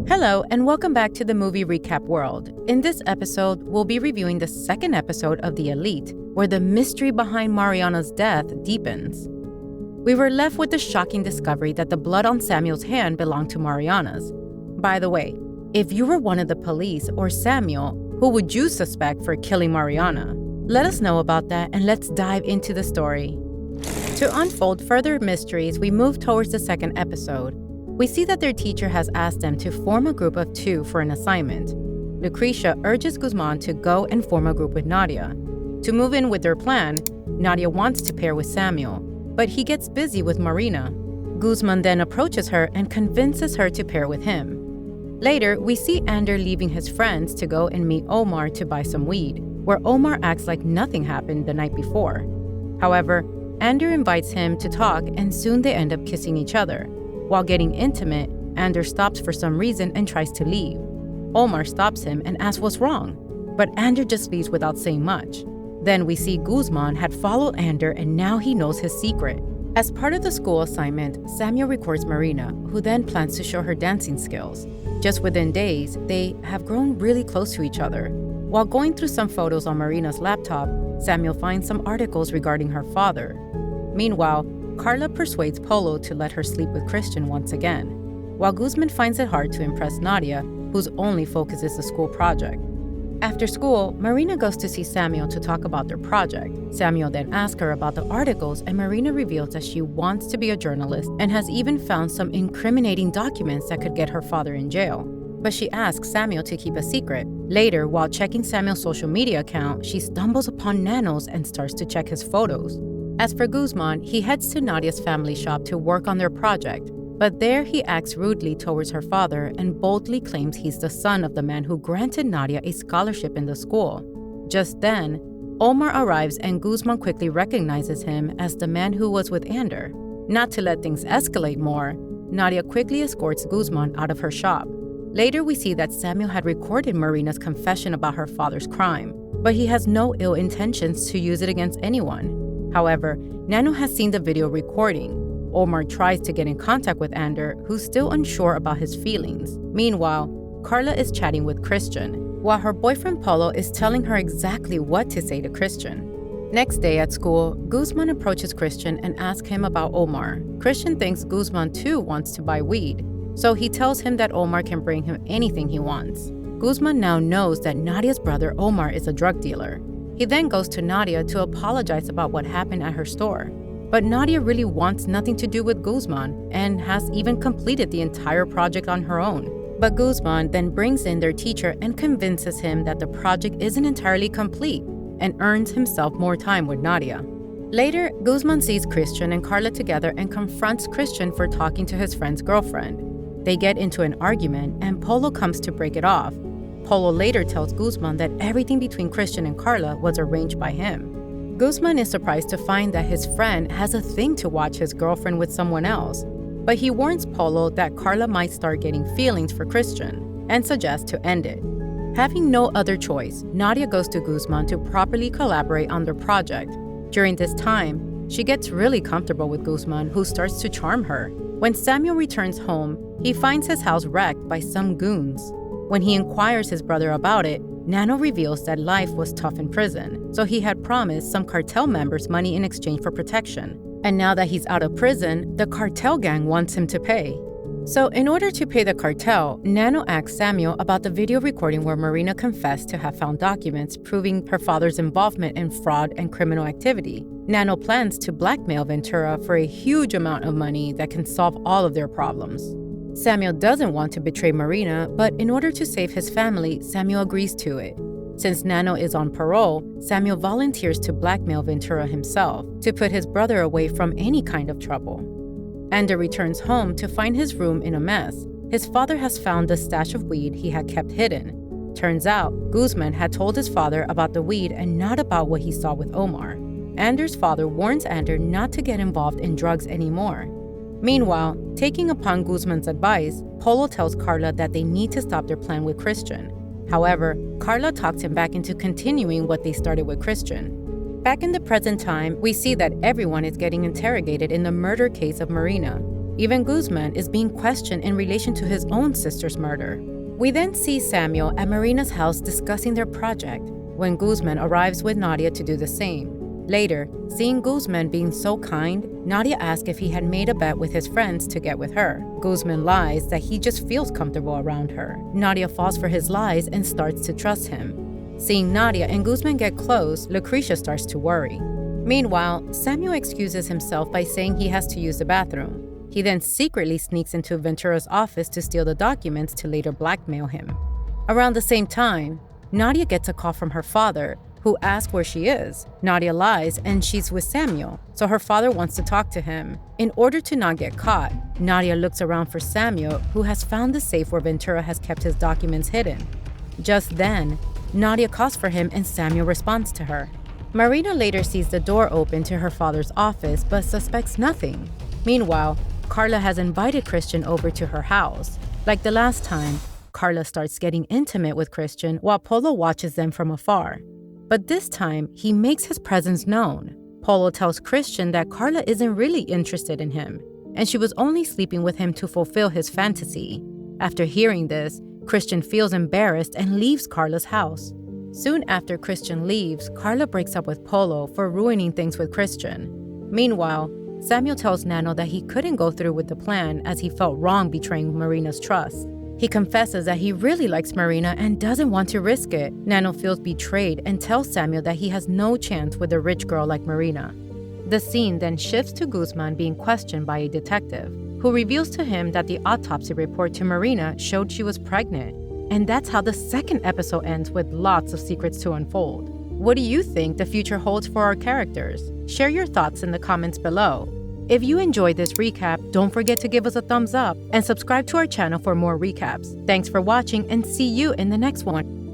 Hello, and welcome back to the Movie Recap World. In this episode, we'll be reviewing the second episode of The Elite, where the mystery behind Mariana's death deepens. We were left with the shocking discovery that the blood on Samuel's hand belonged to Mariana's. By the way, if you were one of the police or Samuel, who would you suspect for killing Mariana? Let us know about that, and let's dive into the story. To unfold further mysteries, we move towards the second episode. We see that their teacher has asked them to form a group of 2 for an assignment. Lucrecia urges Guzman to go and form a group with Nadia. To move in with their plan, Nadia wants to pair with Samuel, but he gets busy with Marina. Guzman then approaches her and convinces her to pair with him. Later, we see Ander leaving his friends to go and meet Omar to buy some weed, where Omar acts like nothing happened the night before. However, Ander invites him to talk, and soon they end up kissing each other. While getting intimate, Ander stops for some reason and tries to leave. Omar stops him and asks what's wrong, but Ander just leaves without saying much. Then we see Guzman had followed Ander, and now he knows his secret. As part of the school assignment, Samuel records Marina, who then plans to show her dancing skills. Just within days, they have grown really close to each other. While going through some photos on Marina's laptop, Samuel finds some articles regarding her father. Meanwhile, Carla persuades Polo to let her sleep with Christian once again, while Guzman finds it hard to impress Nadia, whose only focus is the school project. After school, Marina goes to see Samuel to talk about their project. Samuel then asks her about the articles, and Marina reveals that she wants to be a journalist and has even found some incriminating documents that could get her father in jail. But she asks Samuel to keep a secret. Later, while checking Samuel's social media account, she stumbles upon Nanos and starts to check his photos. As for Guzman, he heads to Nadia's family shop to work on their project, but there he acts rudely towards her father and boldly claims he's the son of the man who granted Nadia a scholarship in the school. Just then, Omar arrives and Guzman quickly recognizes him as the man who was with Ander. Not to let things escalate more, Nadia quickly escorts Guzman out of her shop. Later, we see that Samuel had recorded Marina's confession about her father's crime, but he has no ill intentions to use it against anyone. However, Nano has seen the video recording. Omar tries to get in contact with Ander, who's still unsure about his feelings. Meanwhile, Carla is chatting with Christian, while her boyfriend Polo is telling her exactly what to say to Christian. Next day at school, Guzman approaches Christian and asks him about Omar. Christian thinks Guzman too wants to buy weed, so he tells him that Omar can bring him anything he wants. Guzman now knows that Nadia's brother Omar is a drug dealer. He then goes to Nadia to apologize about what happened at her store. But Nadia really wants nothing to do with Guzman and has even completed the entire project on her own. But Guzman then brings in their teacher and convinces him that the project isn't entirely complete and earns himself more time with Nadia. Later, Guzman sees Christian and Carla together and confronts Christian for talking to his friend's girlfriend. They get into an argument and Polo comes to break it off. Polo later tells Guzman that everything between Christian and Carla was arranged by him. Guzman is surprised to find that his friend has a thing to watch his girlfriend with someone else, but he warns Polo that Carla might start getting feelings for Christian and suggests to end it. Having no other choice, Nadia goes to Guzman to properly collaborate on their project. During this time, she gets really comfortable with Guzman, who starts to charm her. When Samuel returns home, he finds his house wrecked by some goons. When he inquires his brother about it, Nano reveals that life was tough in prison, so he had promised some cartel members money in exchange for protection. And now that he's out of prison, the cartel gang wants him to pay. So in order to pay the cartel, Nano asks Samuel about the video recording where Marina confessed to have found documents proving her father's involvement in fraud and criminal activity. Nano plans to blackmail Ventura for a huge amount of money that can solve all of their problems. Samuel doesn't want to betray Marina, but in order to save his family, Samuel agrees to it. Since Nano is on parole, Samuel volunteers to blackmail Ventura himself to put his brother away from any kind of trouble. Ander returns home to find his room in a mess. His father has found the stash of weed he had kept hidden. Turns out, Guzman had told his father about the weed and not about what he saw with Omar. Ander's father warns Ander not to get involved in drugs anymore. Meanwhile, taking upon Guzman's advice, Polo tells Carla that they need to stop their plan with Christian. However, Carla talks him back into continuing what they started with Christian. Back in the present time, we see that everyone is getting interrogated in the murder case of Marina. Even Guzman is being questioned in relation to his own sister's murder. We then see Samuel at Marina's house discussing their project, when Guzman arrives with Nadia to do the same. Later, seeing Guzman being so kind, Nadia asks if he had made a bet with his friends to get with her. Guzman lies that he just feels comfortable around her. Nadia falls for his lies and starts to trust him. Seeing Nadia and Guzman get close, Lucrecia starts to worry. Meanwhile, Samuel excuses himself by saying he has to use the bathroom. He then secretly sneaks into Ventura's office to steal the documents to later blackmail him. Around the same time, Nadia gets a call from her father, who asks where she is. Nadia lies and she's with Samuel, so her father wants to talk to him. In order to not get caught, Nadia looks around for Samuel, who has found the safe where Ventura has kept his documents hidden. Just then, Nadia calls for him and Samuel responds to her. Marina later sees the door open to her father's office but suspects nothing. Meanwhile, Carla has invited Christian over to her house. Like the last time, Carla starts getting intimate with Christian while Polo watches them from afar. But this time, he makes his presence known. Polo tells Christian that Carla isn't really interested in him, and she was only sleeping with him to fulfill his fantasy. After hearing this, Christian feels embarrassed and leaves Carla's house. Soon after Christian leaves, Carla breaks up with Polo for ruining things with Christian. Meanwhile, Samuel tells Nano that he couldn't go through with the plan as he felt wrong betraying Marina's trust. He confesses that he really likes Marina and doesn't want to risk it. Nano feels betrayed and tells Samuel that he has no chance with a rich girl like Marina. The scene then shifts to Guzman being questioned by a detective, who reveals to him that the autopsy report to Marina showed she was pregnant. And that's how the second episode ends, with lots of secrets to unfold. What do you think the future holds for our characters? Share your thoughts in the comments below. If you enjoyed this recap, don't forget to give us a thumbs up and subscribe to our channel for more recaps. Thanks for watching and see you in the next one.